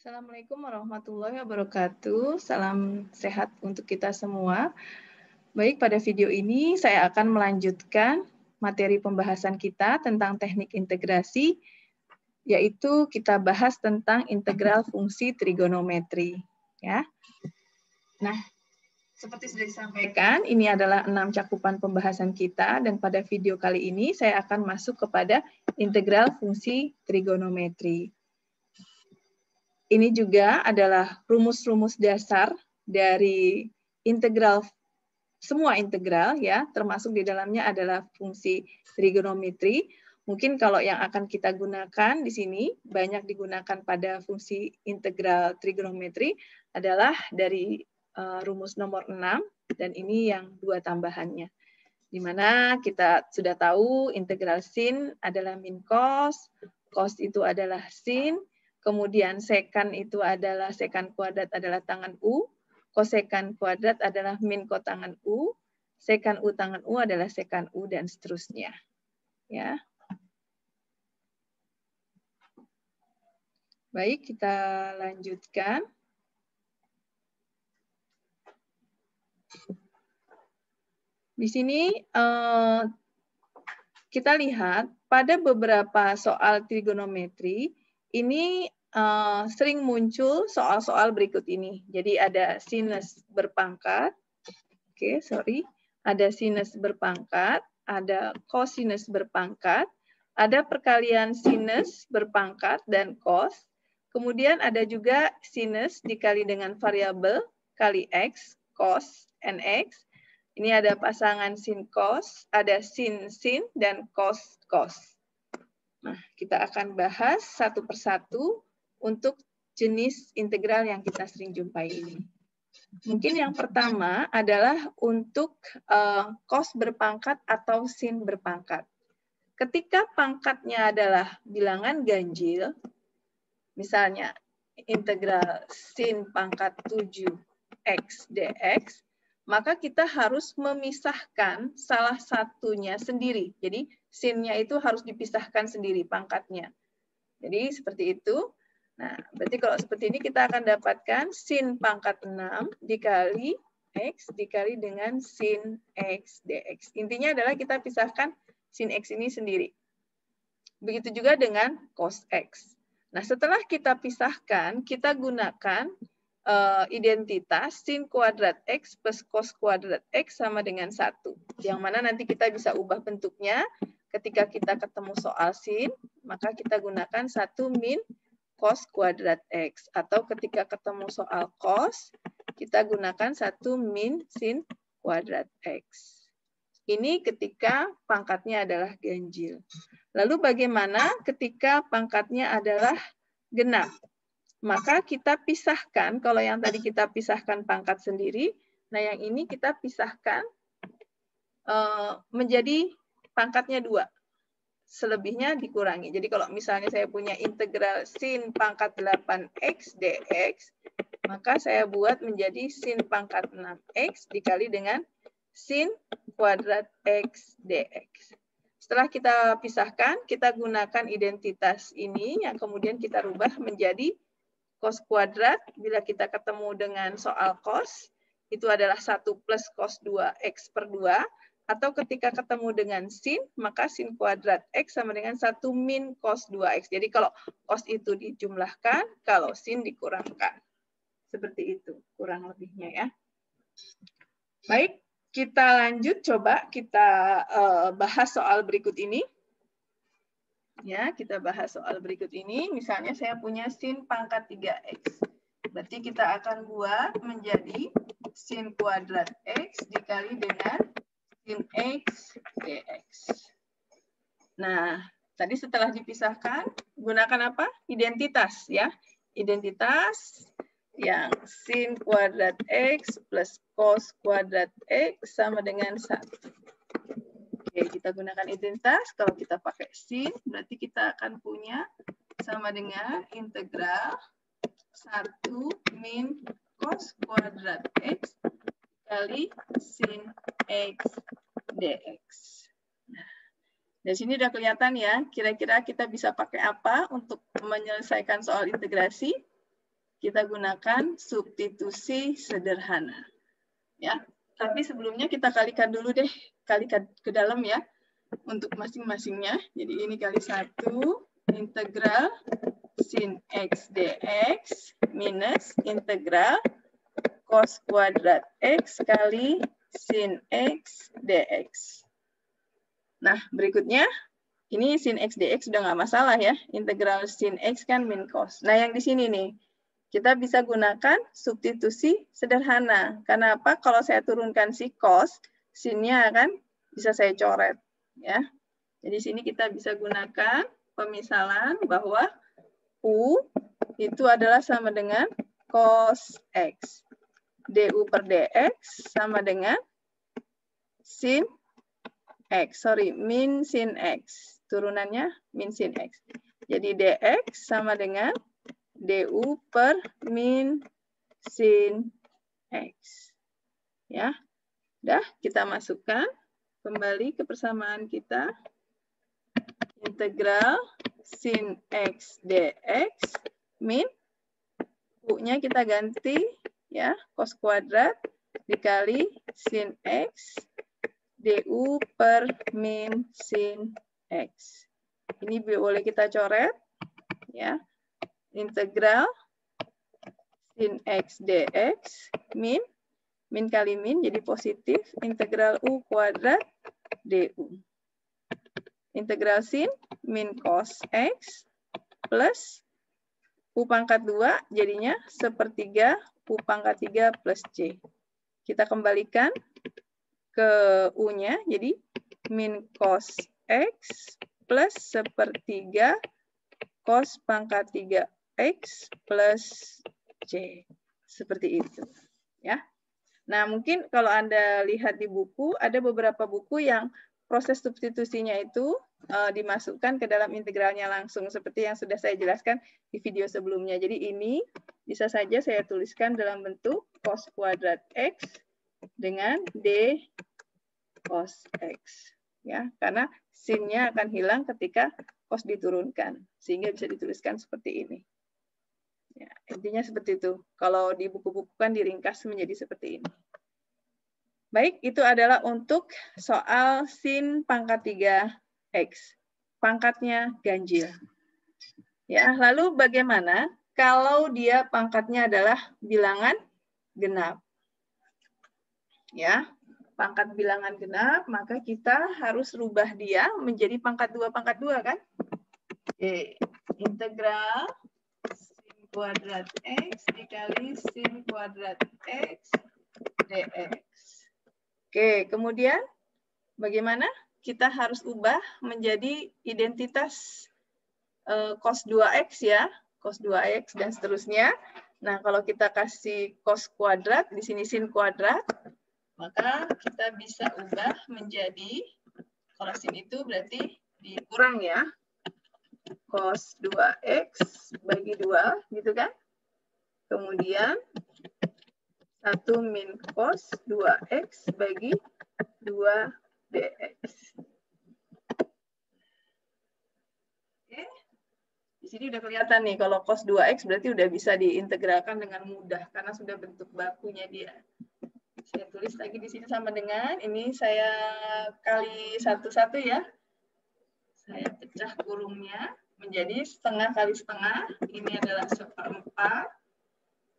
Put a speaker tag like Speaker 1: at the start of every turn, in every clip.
Speaker 1: Assalamualaikum warahmatullahi wabarakatuh. Salam sehat untuk kita semua. Baik, pada video ini saya akan melanjutkan materi pembahasan kita tentang teknik integrasi, yaitu kita bahas tentang integral fungsi trigonometri. Ya. Nah, seperti sudah disampaikan, ini adalah 6 cakupan pembahasan kita, dan pada video kali ini saya akan masuk kepada integral fungsi trigonometri. Ini juga adalah rumus-rumus dasar dari integral, semua integral ya, termasuk di dalamnya adalah fungsi trigonometri. Mungkin kalau yang akan kita gunakan di sini, banyak digunakan pada fungsi integral trigonometri adalah dari rumus nomor 6, dan ini yang 2 tambahannya. Di mana kita sudah tahu integral sin adalah min cos, cos itu adalah sin, kemudian sekan itu adalah sekan kuadrat adalah tangan U, kosekan kuadrat adalah min kotangan U, sekan U tangan U adalah sekan U, dan seterusnya. Ya. Baik, kita lanjutkan. Di sini kita lihat pada beberapa soal trigonometri, ini sering muncul soal-soal berikut ini. Jadi ada sinus berpangkat, ada sinus berpangkat, ada kosinus berpangkat, ada perkalian sinus berpangkat dan cos, kemudian ada juga sinus dikali dengan variabel kali x, cos nx. Ini ada pasangan sin cos, ada sin sin, dan cos cos. Nah, kita akan bahas satu persatu untuk jenis integral yang kita sering jumpai ini. Mungkin yang pertama adalah untuk cos berpangkat atau sin berpangkat. Ketika pangkatnya adalah bilangan ganjil, misalnya integral sin pangkat 7x dx, maka kita harus memisahkan salah satunya sendiri. Jadi sin-nya itu harus dipisahkan sendiri pangkatnya. Jadi seperti itu. Nah, berarti kalau seperti ini kita akan dapatkan sin pangkat 6 dikali x dikali dengan sin x dx. Intinya adalah kita pisahkan sin x ini sendiri. Begitu juga dengan cos x. Nah, setelah kita pisahkan, kita gunakan identitas sin kuadrat x plus cos kuadrat x sama dengan 1. Yang mana nanti kita bisa ubah bentuknya ketika kita ketemu soal sin, maka kita gunakan 1 min cos kuadrat x. Atau ketika ketemu soal cos, kita gunakan 1 min sin kuadrat x. Ini ketika pangkatnya adalah ganjil. Lalu bagaimana ketika pangkatnya adalah genap? Maka kita pisahkan, kalau yang tadi kita pisahkan pangkat sendiri, nah yang ini kita pisahkan menjadi pangkatnya 2. Selebihnya dikurangi. Jadi kalau misalnya saya punya integral sin pangkat 8x dx, maka saya buat menjadi sin pangkat 6x dikali dengan sin kuadrat x dx. Setelah kita pisahkan, kita gunakan identitas ini yang kemudian kita rubah menjadi cos kuadrat. Bila kita ketemu dengan soal cos, itu adalah 1 plus cos 2x per 2. Atau ketika ketemu dengan sin, maka sin kuadrat x sama dengan 1 min cos 2x. Jadi kalau cos itu dijumlahkan, kalau sin dikurangkan. Seperti itu, kurang lebihnya ya. Baik, kita lanjut, coba kita bahas soal berikut ini. Ya, kita bahas soal berikut ini. Misalnya saya punya sin pangkat 3x. Berarti kita akan buat menjadi sin kuadrat x dikali dengan sin x dx. Nah, tadi setelah dipisahkan, gunakan apa? Identitas ya. Identitas yang sin kuadrat x plus cos kuadrat x sama dengan 1. Oke, kita gunakan identitas. Kalau kita pakai sin, berarti kita akan punya sama dengan integral 1 min cos kuadrat x kali sin x dx. Nah, dari sini udah kelihatan ya, kira-kira kita bisa pakai apa untuk menyelesaikan soal integrasi. kita gunakan substitusi sederhana. Ya, tapi sebelumnya kita kalikan dulu deh, kalikan ke dalam ya, untuk masing-masingnya. Jadi ini kali 1, integral sin X dx minus integral cos kuadrat X kali sin X dx. Nah, berikutnya, ini sin X dx sudah nggak masalah ya. Integral sin X kan min cos. Nah, yang di sini nih, kita bisa gunakan substitusi sederhana. Karena apa? Kalau saya turunkan si cos, sinnya kan bisa saya coret. Ya. Jadi sini kita bisa gunakan pemisalan bahwa U itu adalah sama dengan cos X. du per dx sama dengan sin X. Min sin X. Turunannya min sin X. Jadi dx sama dengan du per min sin X. Ya, udah kita masukkan kembali ke persamaan kita. Integral sin X dx min U-nya kita ganti ya, cos kuadrat dikali sin X du per min sin X. Ini boleh kita coret ya. Integral sin X dx min kali min jadi positif integral U kuadrat du. Integral sin min cos X plus U pangkat 2 jadinya sepertiga U pangkat 3 plus C. Kita kembalikan ke U-nya jadi min cos X plus sepertiga cos pangkat 3X plus C. Seperti itu. Ya. Nah, mungkin kalau Anda lihat di buku, ada beberapa buku yang proses substitusinya itu dimasukkan ke dalam integralnya langsung, seperti yang sudah saya jelaskan di video sebelumnya. Jadi ini bisa saja saya tuliskan dalam bentuk cos kuadrat X dengan D cos X. Ya, karena sin-nya akan hilang ketika cos diturunkan, sehingga bisa dituliskan seperti ini. Ya, intinya seperti itu. Kalau di buku-buku kan diringkas menjadi seperti ini. Baik, itu adalah untuk soal sin pangkat 3X. Pangkatnya ganjil. Ya, lalu bagaimana kalau dia pangkatnya adalah bilangan genap? Ya, pangkat bilangan genap, maka kita harus rubah dia menjadi pangkat 2 kan? Oke, integral sin kuadrat X dikali sin kuadrat X dx. Oke, kemudian bagaimana? Kita harus ubah menjadi identitas cos 2x ya, cos 2x dan seterusnya. Nah, kalau kita kasih cos kuadrat, di sini sin kuadrat, maka kita bisa ubah menjadi, kalau sin itu berarti dikurang ya, cos 2x bagi 2, gitu kan? Kemudian 1 min cos 2x bagi 2 dx. Oke. Di sini udah kelihatan nih, kalau cos 2x berarti udah bisa diintegralkan dengan mudah, karena sudah bentuk bakunya dia. Saya tulis lagi di sini sama dengan, ini saya kali 1 ya. Saya pecah kurungnya menjadi setengah kali setengah. Ini adalah 1/4.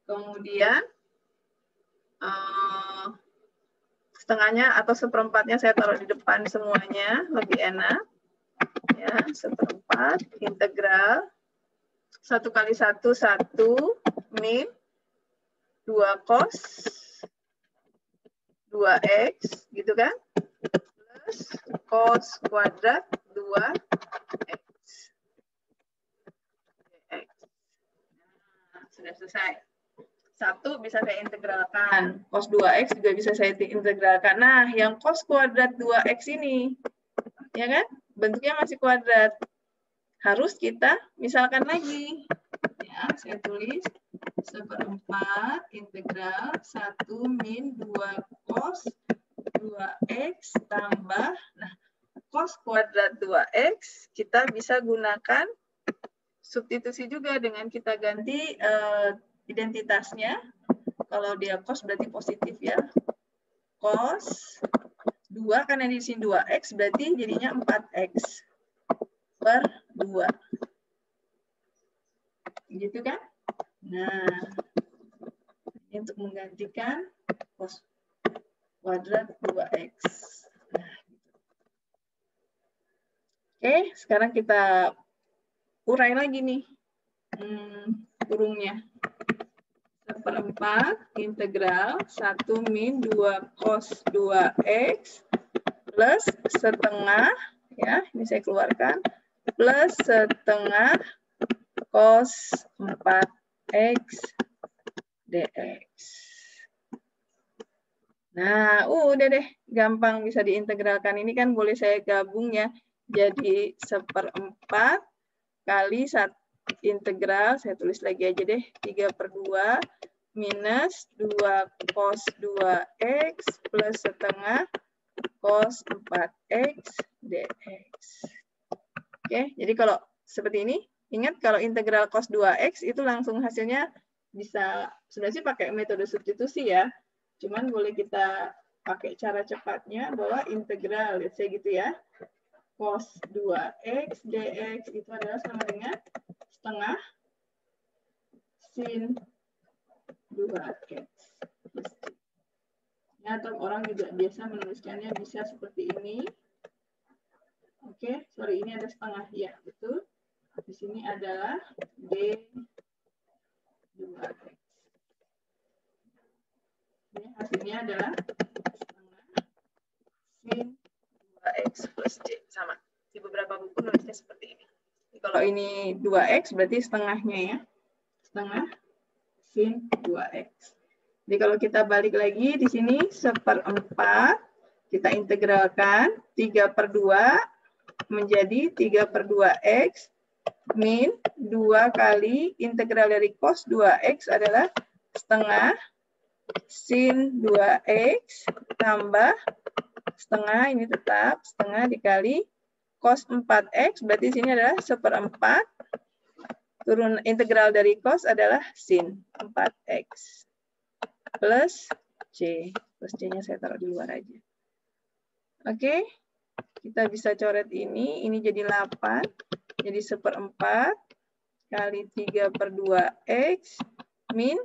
Speaker 1: Kemudian setengahnya atau 1/4-nya saya taruh di depan semuanya, lebih enak. Ya, 1/4 integral 1 kali 1 min 2 cos 2x gitu kan, plus cos kuadrat 2x dx. Nah, sudah selesai. 1 bisa saya integralkan, cos 2x juga bisa saya integralkan. Nah, yang cos kuadrat 2x ini, ya kan, bentuknya masih kuadrat. Harus kita misalkan lagi. Ya, saya tulis 1/4 integral 1 min 2 cos 2x tambah, nah, cos kuadrat 2x, kita bisa gunakan substitusi juga dengan kita ganti identitasnya. Kalau dia cos berarti positif ya. Cos 2, karena di sini 2x, berarti jadinya 4x per 2. Gitu kan? Nah, ini untuk menggantikan cos kuadrat 2x. Nah, oke, sekarang kita urai lagi nih kurungnya. 1/4 integral 1 min 2 cos 2x plus setengah, ya, ini saya keluarkan, plus setengah cos 4x dx. Nah, udah deh, gampang bisa diintegralkan. Ini kan boleh saya gabung ya, jadi 1/4 kali integral, saya tulis lagi aja deh, 3/2 minus 2 cos 2x plus setengah cos 4x dx. Oke, jadi kalau seperti ini, ingat kalau integral cos 2x itu langsung hasilnya bisa, sebenarnya sih pakai metode substitusi ya, cuman boleh kita pakai cara cepatnya bahwa integral, let's say gitu ya, cos 2x dx itu adalah sama dengan setengah sin 2x. Ya, atau orang juga biasa menuliskannya bisa seperti ini. Oke, sorry, ini ada setengah. Ya, betul. Di sini adalah D2x. Ini hasilnya adalah setengah sin 2x plus J. Sama. Di beberapa buku nulisnya seperti ini. Kalau ini 2x berarti setengahnya ya. Setengah sin 2x. Jadi kalau kita balik lagi di sini 1/4 kita integralkan 3/2 menjadi 3/2x min 2 kali integral dari cos 2x adalah setengah sin 2x tambah setengah, ini tetap setengah dikali cos 4x, berarti sini adalah 1/4 turun integral dari cos adalah sin 4x plus C. Plus C-nya saya taruh di luar aja. Oke, kita bisa coret ini jadi 8. Jadi 1/4 kali 3/2x min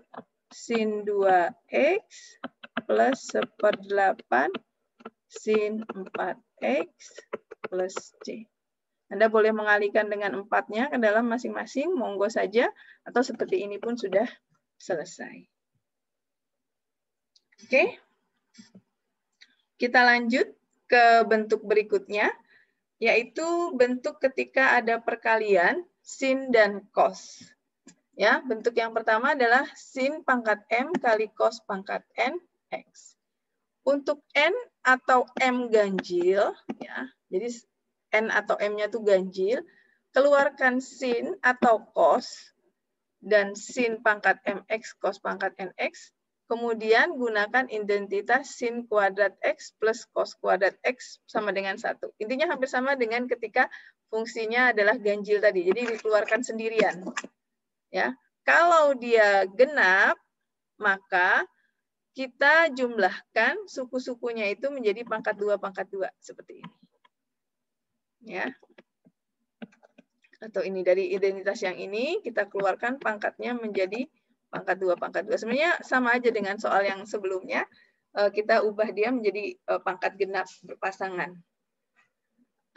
Speaker 1: sin 2x plus 1/8 sin 4x plus C. Anda boleh mengalihkan dengan 4-nya ke dalam masing-masing, monggo saja, atau seperti ini pun sudah selesai. Oke, kita lanjut ke bentuk berikutnya, yaitu bentuk ketika ada perkalian sin dan cos. Ya, bentuk yang pertama adalah sin pangkat M kali cos pangkat N X. Untuk N atau M ganjil, ya, jadi N atau M-nya itu ganjil, keluarkan sin atau cos dan sin pangkat MX cos pangkat NX. Kemudian gunakan identitas sin kuadrat X plus cos kuadrat X sama dengan 1. Intinya hampir sama dengan ketika fungsinya adalah ganjil tadi. Jadi dikeluarkan sendirian. Ya, kalau dia genap, maka kita jumlahkan suku-sukunya itu menjadi pangkat 2 seperti ini. Ya. Atau ini dari identitas yang ini kita keluarkan pangkatnya menjadi pangkat 2. Sebenarnya sama aja dengan soal yang sebelumnya, kita ubah dia menjadi pangkat genap berpasangan.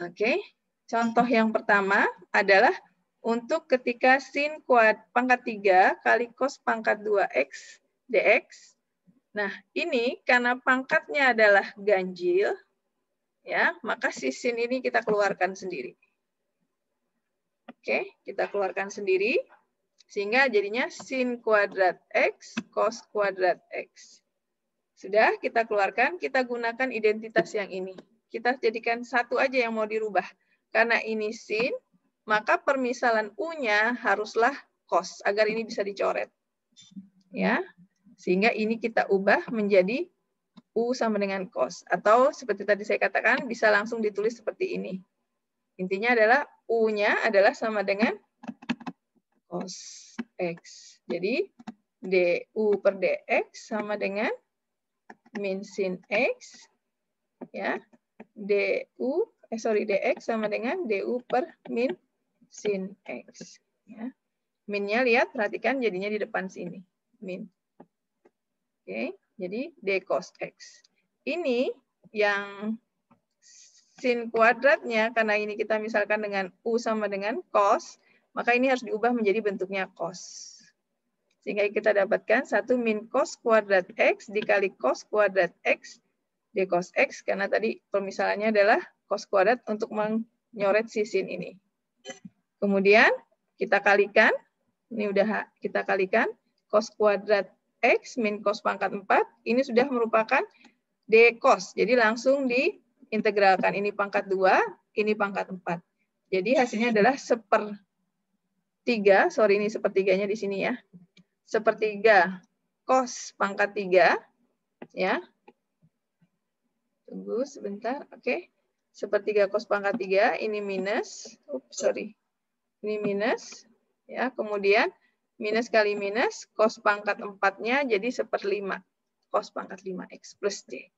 Speaker 1: Oke, contoh yang pertama adalah untuk ketika sin pangkat 3 kali cos pangkat 2x dx. Nah, ini karena pangkatnya adalah ganjil, ya, maka si sin ini kita keluarkan sendiri. Oke, kita keluarkan sendiri. Sehingga jadinya sin kuadrat X, cos kuadrat X. Sudah kita keluarkan, kita gunakan identitas yang ini. Kita jadikan satu aja yang mau dirubah. Karena ini sin, maka permisalan U-nya haruslah cos, agar ini bisa dicoret. Ya, sehingga ini kita ubah menjadi U sama dengan cos. Atau seperti tadi saya katakan, bisa langsung ditulis seperti ini. Intinya adalah U-nya adalah sama dengan cos X. Jadi du per dx sama dengan min sin x, ya, dx sama dengan du per min sin x. Ya. Minnya lihat, perhatikan jadinya di depan sini, min. Oke, jadi d cos x. Ini yang sin kuadratnya, karena ini kita misalkan dengan u sama dengan cos, maka ini harus diubah menjadi bentuknya cos. Sehingga kita dapatkan 1 min cos kuadrat x dikali cos kuadrat x d cos x, karena tadi permisalannya adalah cos kuadrat untuk menyoret si sin ini. Kemudian kita kalikan, ini udah kita kalikan, cos kuadrat x min cos pangkat 4, ini sudah merupakan d cos, jadi langsung diintegralkan. Ini pangkat 2, ini pangkat 4. Jadi hasilnya adalah sepertiga, sorry ini sepertiganya di sini ya, sepertiga cos pangkat 3, ya. Tunggu sebentar, oke. Sepertiga cos pangkat 3, ini minus, ini minus, ya. Kemudian minus kali minus, cos pangkat 4-nya jadi 1/5, cos pangkat 5x plus d.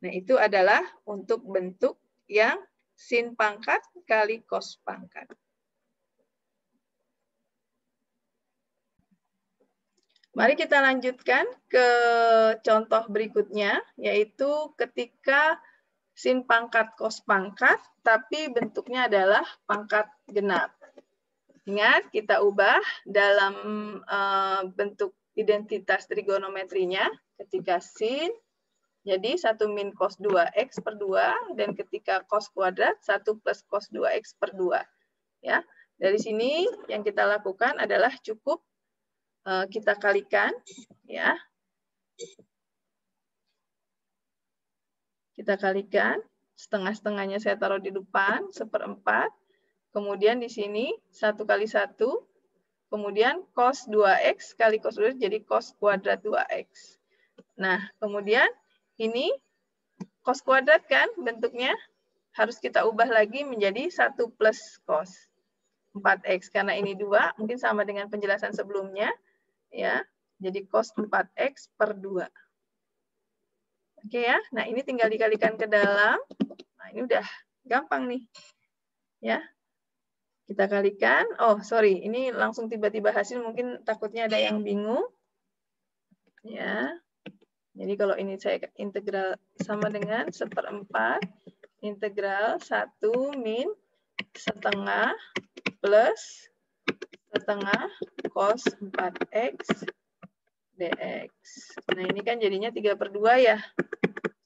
Speaker 1: Nah, itu adalah untuk bentuk yang sin pangkat kali cos pangkat. Mari kita lanjutkan ke contoh berikutnya, yaitu ketika sin pangkat cos pangkat, tapi bentuknya adalah pangkat genap. Ingat, kita ubah dalam bentuk identitas trigonometrinya, ketika sin, jadi 1 min cos 2x per 2, dan ketika cos kuadrat, 1 plus cos 2x per 2. Ya, dari sini yang kita lakukan adalah cukup kita kalikan, ya. Kita kalikan, setengah-setengahnya saya taruh di depan, 1/4. Kemudian di sini 1 kali 1, kemudian cos 2x kali cos 2 jadi cos kuadrat 2x. Nah, kemudian ini cos kuadrat kan bentuknya, harus kita ubah lagi menjadi 1 plus cos 4x. Karena ini 2, mungkin sama dengan penjelasan sebelumnya. Ya, jadi cos 4x per 2. Oke ya, nah ini tinggal dikalikan ke dalam. Nah, ini udah gampang nih. Ya, kita kalikan. Oh, sorry, ini langsung tiba-tiba hasil, mungkin takutnya ada yang bingung. Ya, jadi kalau ini saya integral sama dengan 1/4 integral 1 min setengah plus setengah cos 4x dx. Nah, ini kan jadinya 3/2 ya.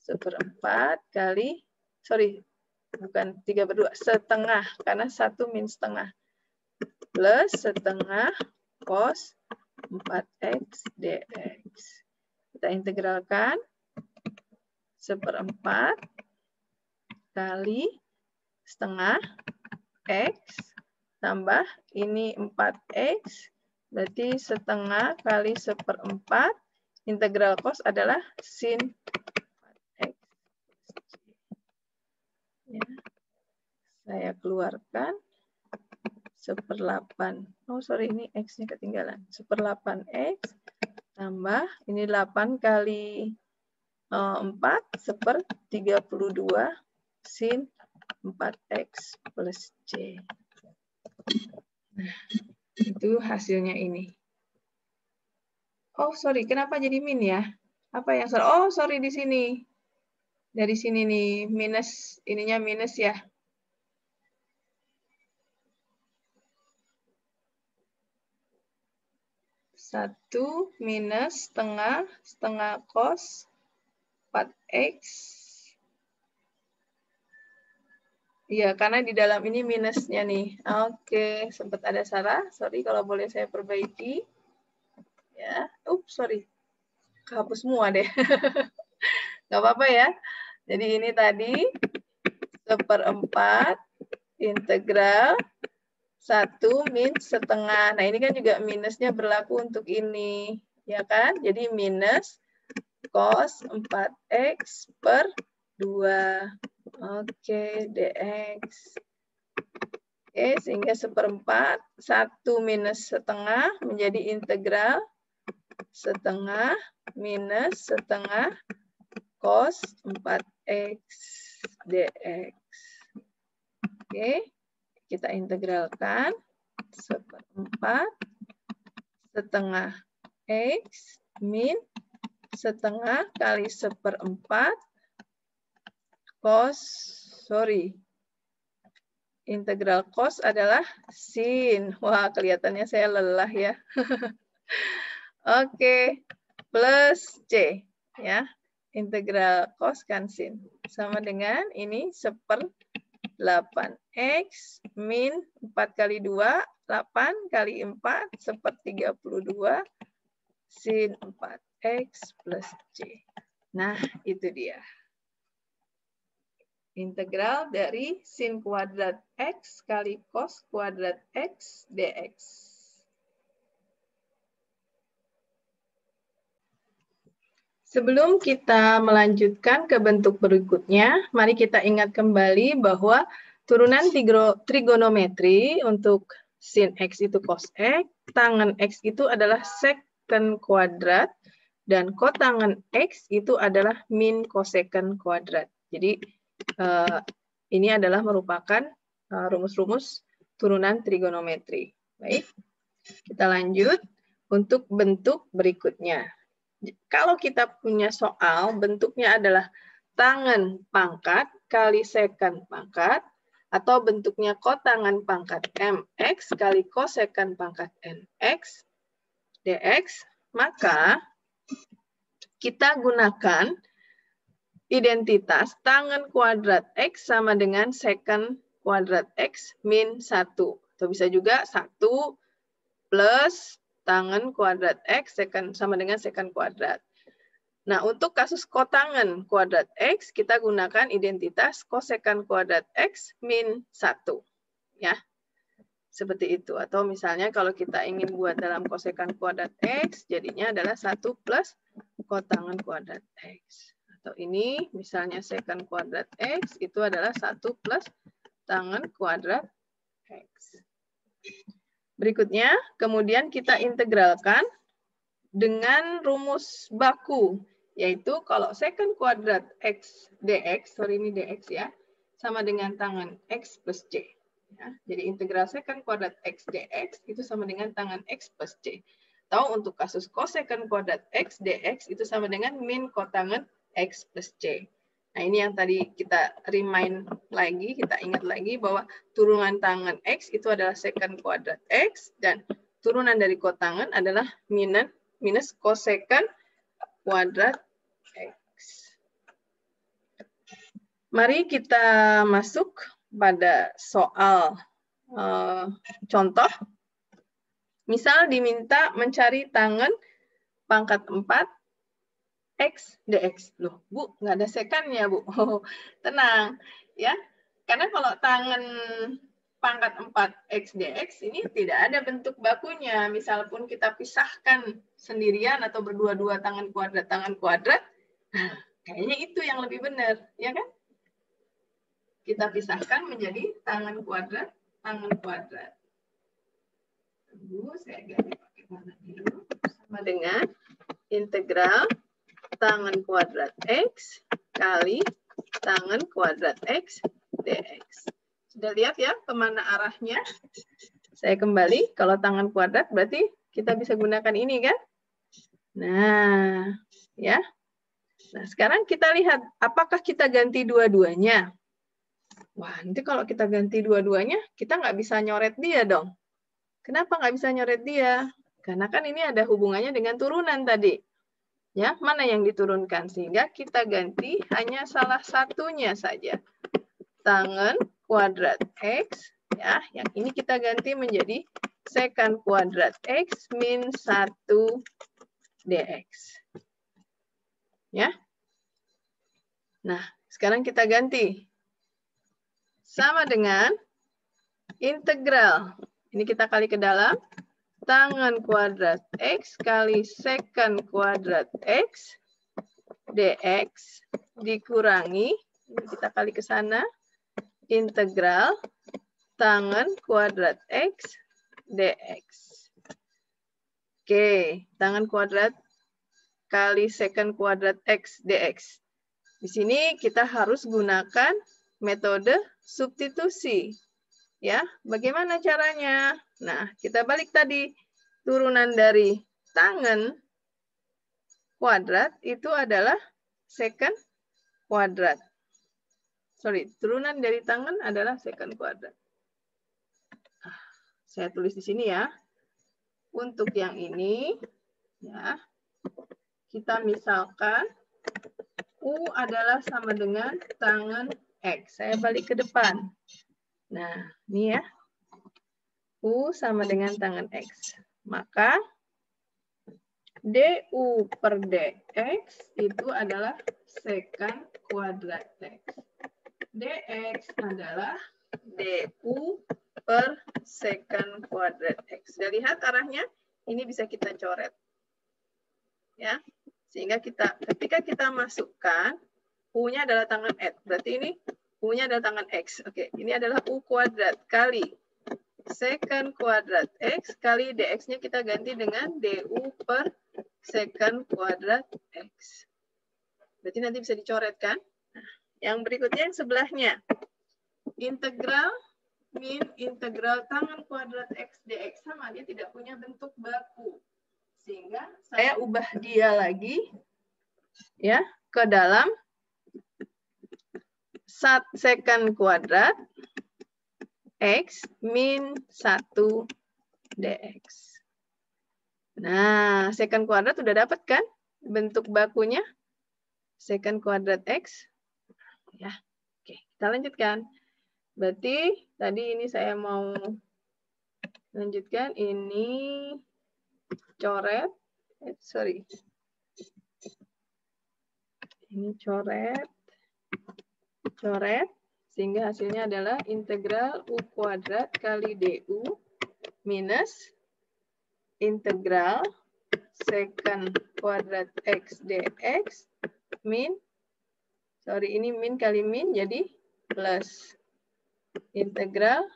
Speaker 1: 1/4 kali, sorry, bukan 3/2, setengah, karena 1 min setengah. Plus setengah cos 4x dx. Kita integralkan 1/4 kali setengah x tambah ini 4x, berarti setengah kali 1/4 integral cos adalah sin 4x. Ya. Saya keluarkan 1/8. Oh, sorry, ini x-nya ketinggalan. 1/8x tambah ini 8 kali 4 1/32 sin 4x plus c. Nah, itu hasilnya ini. Oh, sorry, kenapa jadi min ya? Apa yang salah? Oh, sorry, di sini. Dari sini nih, minus, ininya minus ya. Satu minus setengah cos 4x. Iya, karena di dalam ini minusnya nih. Oke, sempat ada salah. Sorry, kalau boleh saya perbaiki. Ya, sorry. Kehapus semua deh. Nggak apa-apa ya. Jadi ini tadi 1/4 integral 1 min setengah. Nah, ini kan juga minusnya berlaku untuk ini. Ya kan? Jadi minus cos 4x per 2. Oke, dx. Oke, sehingga 1/4, 1 minus setengah menjadi integral setengah minus setengah cos 4x dx. Oke, kita integralkan 1/4 setengah x min setengah kali 1/4 cos, integral cos adalah sin. Wah, kelihatannya saya lelah ya. Oke, plus c ya. Integral cos kan sin sama dengan ini 1/8x min 4 kali 2, 8 kali 4, 1/32 sin 4x plus c. Nah, itu dia. Integral dari sin kuadrat x kali cos kuadrat x dx. Sebelum kita melanjutkan ke bentuk berikutnya, mari kita ingat kembali bahwa turunan trigonometri untuk sin x itu cos x, tangen x itu adalah secant kuadrat, dan kotangen x itu adalah min cosecant kuadrat. Jadi, ini adalah merupakan rumus-rumus turunan trigonometri. Baik, kita lanjut untuk bentuk berikutnya. Kalau kita punya soal, bentuknya adalah tangen pangkat kali secant pangkat, atau bentuknya kotangen pangkat mx kali cosecant pangkat nx dx, maka kita gunakan identitas tangen kuadrat X sama dengan secant kuadrat X min 1. Atau bisa juga 1 plus tangen kuadrat X sama dengan secant kuadrat. Nah, untuk kasus kotangen kuadrat X, kita gunakan identitas cosecant kuadrat X min 1. Ya, seperti itu. Atau misalnya kalau kita ingin buat dalam cosecant kuadrat X, jadinya adalah 1 plus kotangen kuadrat X. Atau ini misalnya secant kuadrat X itu adalah 1 plus tangen kuadrat X. Berikutnya, kemudian kita integralkan dengan rumus baku, yaitu kalau secant kuadrat X dx, ini dx ya, sama dengan tangen X plus C. Ya, jadi integral secant kuadrat X dx itu sama dengan tangen X plus C. Atau untuk kasus cosecant kuadrat X dx itu sama dengan min kotangen X plus C. Nah, ini yang tadi kita remind lagi, kita ingat lagi bahwa turunan tangen X itu adalah secant kuadrat X, dan turunan dari kotangen adalah minus cosecant kuadrat X. Mari kita masuk pada soal contoh. Misal diminta mencari tangen pangkat 4 X dx. Loh, Bu, nggak ada sekannya, Bu. Tenang, ya. Karena kalau tangen pangkat 4 X dx ini tidak ada bentuk bakunya. Misal pun kita pisahkan sendirian atau berdua-dua tangan kuadrat, nah, kayaknya itu yang lebih benar, ya kan? Kita pisahkan menjadi tangan kuadrat, Tunggu, saya ganti pakai warna biru. Sama dengan integral tangen kuadrat X kali tangen kuadrat X dx. Sudah lihat ya kemana arahnya? Saya kembali, kalau tangen kuadrat berarti kita bisa gunakan ini kan? Nah, ya. Nah, sekarang kita lihat apakah kita ganti dua-duanya. Wah, nanti kalau kita ganti dua-duanya, kita nggak bisa nyoret dia dong. Kenapa nggak bisa nyoret dia? Karena kan ini ada hubungannya dengan turunan tadi. Ya, mana yang diturunkan? Sehingga kita ganti hanya salah satunya saja. Tangen kuadrat X, ya, yang ini kita ganti menjadi secant kuadrat X min 1 dx. Ya. Nah, sekarang kita ganti. Sama dengan integral. Ini kita kali ke dalam. Tangen kuadrat X kali secant kuadrat X dx dikurangi, ini kita kali ke sana, integral tangen kuadrat X dx. Oke, tangan kuadrat kali secant kuadrat X dx. Di sini kita harus gunakan metode substitusi. Ya, bagaimana caranya? Nah, kita balik tadi. Turunan dari tangan kuadrat itu adalah secant kuadrat. Sorry, turunan dari tangan adalah secant kuadrat. Saya tulis di sini ya. Untuk yang ini, ya, kita misalkan U adalah sama dengan tangan X. Saya balik ke depan. Nah, ini ya. U sama dengan tangan X. Maka DU per DX itu adalah secant kuadrat X. DX adalah DU per secant kuadrat X. Sudah lihat arahnya? Ini bisa kita coret. Ya. Sehingga ketika kita masukkan, U-nya adalah tangan X. Berarti ini U-nya adalah tangan X. Oke, ini adalah U kuadrat kali secant kuadrat X kali DX-nya kita ganti dengan DU per secant kuadrat X. Berarti nanti bisa dicoret kan? Nah, yang berikutnya yang sebelahnya. Integral min integral tangan kuadrat X dx sama, dia tidak punya bentuk baku. Sehingga saya ubah dia lagi ya ke dalam secant kuadrat X min 1 dx. Nah, secant kuadrat udah dapat kan bentuk bakunya? Secant kuadrat X. Ya. Oke, kita lanjutkan. Berarti tadi ini saya mau lanjutkan ini coret. Sorry. Ini coret. Coret. Sehingga hasilnya adalah integral U kuadrat kali DU minus integral secant kuadrat X dx min, sorry ini min kali min jadi plus integral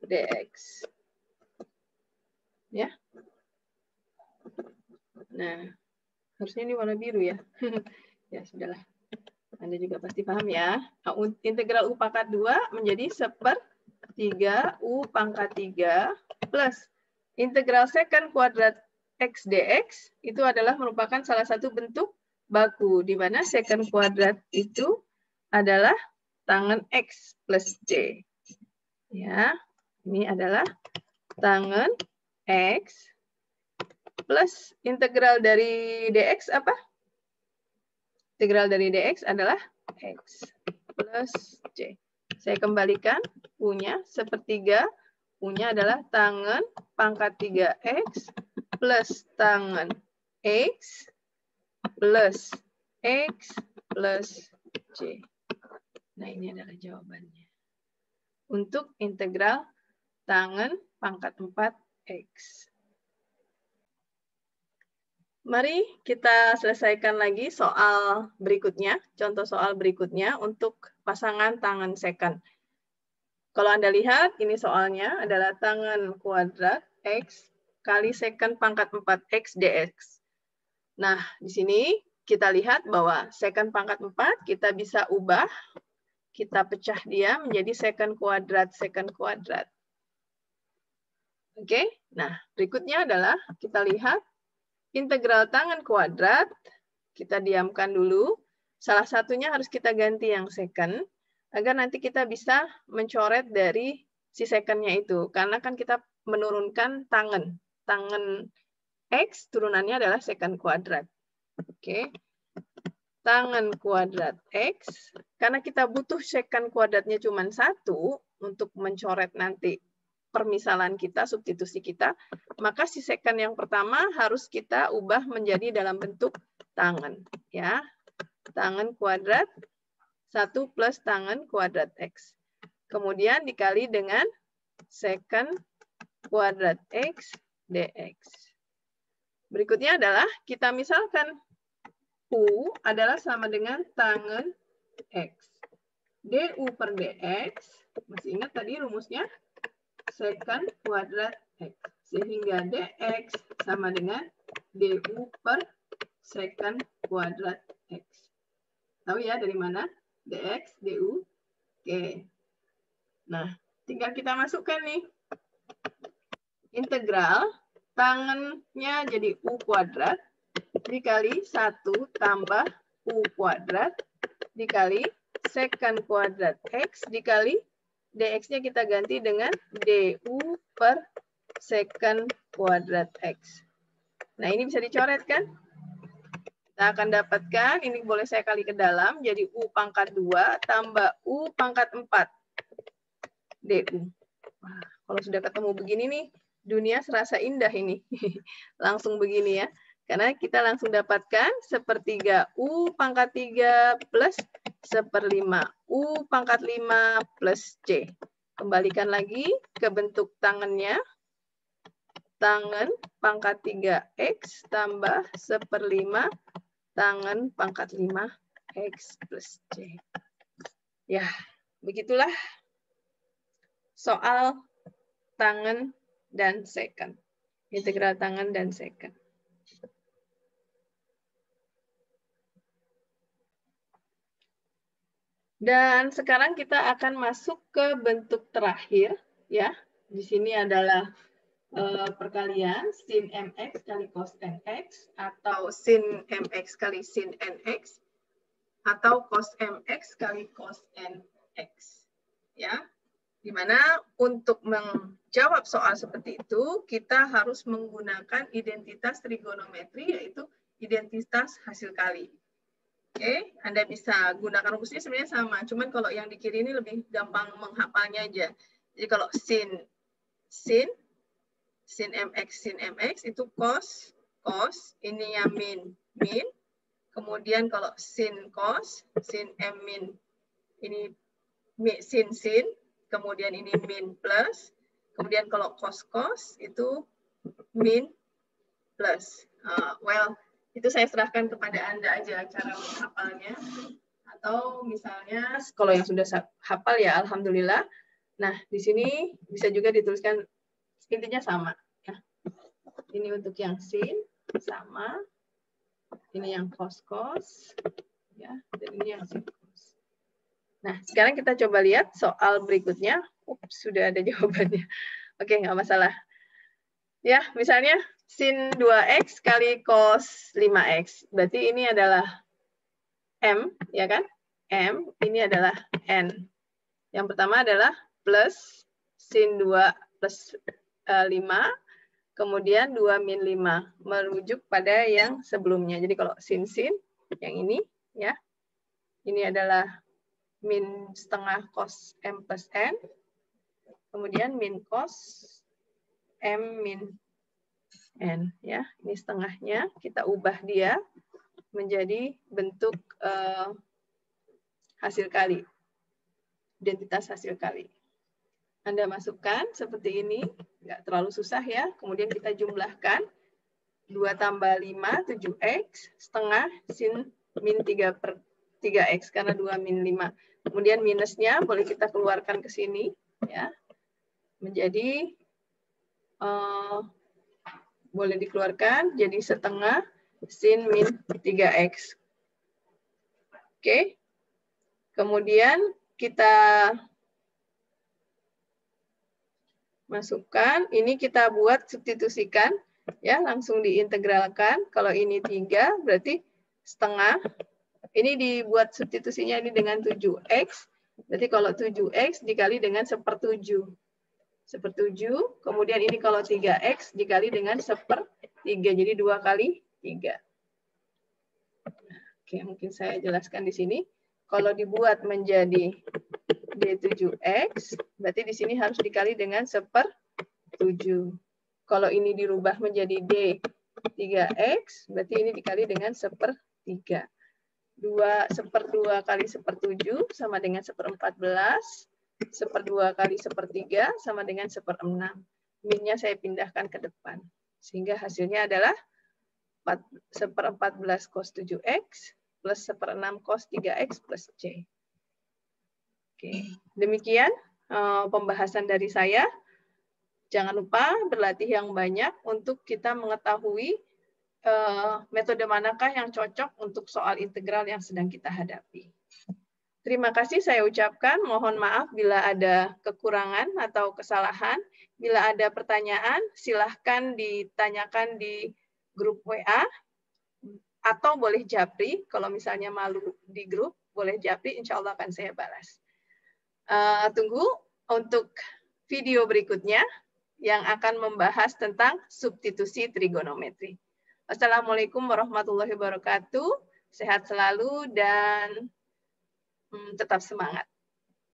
Speaker 1: dx. Ya. Nah, harusnya ini warna biru ya. Ya, sudahlah. Anda juga pasti paham ya. Nah, integral U pangkat 2 menjadi 1/3 U pangkat 3 plus integral secant kuadrat X dx itu adalah merupakan salah satu bentuk baku, di mana secant kuadrat itu adalah tangan X plus C. Ya, ini adalah tangan X plus integral dari dx apa? Integral dari dx adalah X plus C. Saya kembalikan U-nya 1/3. U-nya adalah tangan pangkat 3X plus tangan X plus X plus C. Nah, ini adalah jawabannya. Untuk integral tangan pangkat 4X. Mari kita selesaikan lagi soal berikutnya, contoh soal berikutnya untuk pasangan tangan secant. Kalau Anda lihat, ini soalnya adalah tangan kuadrat X kali secant pangkat 4X dx. Nah, di sini kita lihat bahwa secant pangkat 4 kita bisa ubah, kita pecah dia menjadi secant kuadrat. Oke, nah berikutnya adalah kita lihat integral tangan kuadrat, kita diamkan dulu. Salah satunya harus kita ganti yang secant, agar nanti kita bisa mencoret dari si secant-nya itu. Karena kan kita menurunkan tangan. Tangan X turunannya adalah secant kuadrat. Oke. Tangan kuadrat X, karena kita butuh secant kuadratnya cuma 1 untuk mencoret nanti permisalan kita, substitusi kita, maka si secant yang pertama harus kita ubah menjadi dalam bentuk tangan. Ya, tangan kuadrat 1 plus tangan kuadrat X. Kemudian dikali dengan secant kuadrat X dx. Berikutnya adalah kita misalkan U adalah sama dengan tangan X. DU per dx, masih ingat tadi rumusnya? Secant kuadrat X. Sehingga dx sama dengan du per secant kuadrat x. Tahu ya dari mana? Dx, du. Oke. Nah, tinggal kita masukkan nih. Integral tangannya jadi u kuadrat dikali 1 tambah u kuadrat dikali secant kuadrat x dikali dx-nya kita ganti dengan du per secant kuadrat x. Nah, ini bisa dicoret kan? Kita akan dapatkan, ini boleh saya kali ke dalam, jadi u pangkat 2 tambah u pangkat 4 du. Wah, kalau sudah ketemu begini nih, dunia serasa indah ini. Langsung begini ya. Karena kita langsung dapatkan sepertiga U pangkat 3 plus seperlima U pangkat 5 plus C. Kembalikan lagi ke bentuk tangannya. Tangan pangkat 3X tambah seperlima tangan pangkat 5X plus C. Ya, begitulah soal tangan dan secant. Integral tangan dan secant. Dan sekarang kita akan masuk ke bentuk terakhir, ya. Di sini adalah perkalian sin mx kali cos nx, atau sin mx kali sin nx, atau cos mx kali cos nx, ya. Dimana untuk menjawab soal seperti itu, kita harus menggunakan identitas trigonometri, yaitu identitas hasil kali. Oke, Anda bisa gunakan rumusnya sebenarnya sama, cuman kalau yang di kiri ini lebih gampang menghafalnya aja. Jadi kalau sin mx itu cos, ininya min, kemudian kalau sin m min, ini sin, kemudian ini min plus, kemudian kalau cos itu min plus. Well, itu saya serahkan kepada Anda aja cara menghafalnya. Atau misalnya kalau yang sudah hafal ya alhamdulillah. Nah, di sini bisa juga dituliskan intinya sama ya. Ini untuk yang sin sama. Ini yang cos ya, dan ini yang sin cos. Nah, sekarang kita coba lihat soal berikutnya. Sudah ada jawabannya. Oke, nggak masalah. Ya, misalnya sin 2x kali cos 5x. Berarti ini adalah M, ya kan? M, ini adalah N. Yang pertama adalah plus sin 2 plus 5, kemudian 2 min 5. Merujuk pada yang sebelumnya. Jadi kalau sin, yang ini, ya. Ini adalah min setengah cos M plus N. Kemudian min cos M min N. Ya. Ini setengahnya. Kita ubah dia menjadi bentuk hasil kali. Identitas hasil kali. Anda masukkan seperti ini. Nggak terlalu susah ya. Kemudian kita jumlahkan. 2 tambah 5, 7x. Setengah sin min 3 per 3x. Karena 2 min 5. Kemudian minusnya boleh kita keluarkan ke sini. Ya. Menjadi boleh dikeluarkan. Jadi setengah sin min 3x. Oke. Kemudian kita masukkan. Ini kita buat substitusikan. Ya, langsung diintegralkan. Kalau ini 3, berarti setengah. Ini dibuat substitusinya ini dengan 7x. Berarti kalau 7x dikali dengan 1/7. 1/7. Kemudian ini kalau 3x dikali dengan 1/3. Jadi 2 kali 3. Oke, mungkin saya jelaskan di sini. Kalau dibuat menjadi D7x, berarti di sini harus dikali dengan 1/7. Kalau ini dirubah menjadi D3x, berarti ini dikali dengan 1/3. 1/2 kali 1/7 sama dengan 1/14. 1/2 kali 1/3 sama dengan 1/6. Minnya saya pindahkan ke depan. Sehingga hasilnya adalah 1/14 cos 7x plus 1/6 cos 3x plus C. Oke, demikian pembahasan dari saya. Jangan lupa berlatih yang banyak untuk kita mengetahui metode manakah yang cocok untuk soal integral yang sedang kita hadapi. Terima kasih saya ucapkan. Mohon maaf bila ada kekurangan atau kesalahan. Bila ada pertanyaan, silahkan ditanyakan di grup WA atau boleh japri. Kalau misalnya malu di grup, boleh japri, insya Allah akan saya balas. Tunggu untuk video berikutnya yang akan membahas tentang substitusi trigonometri. Wassalamualaikum warahmatullahi wabarakatuh. Sehat selalu dan tetap semangat.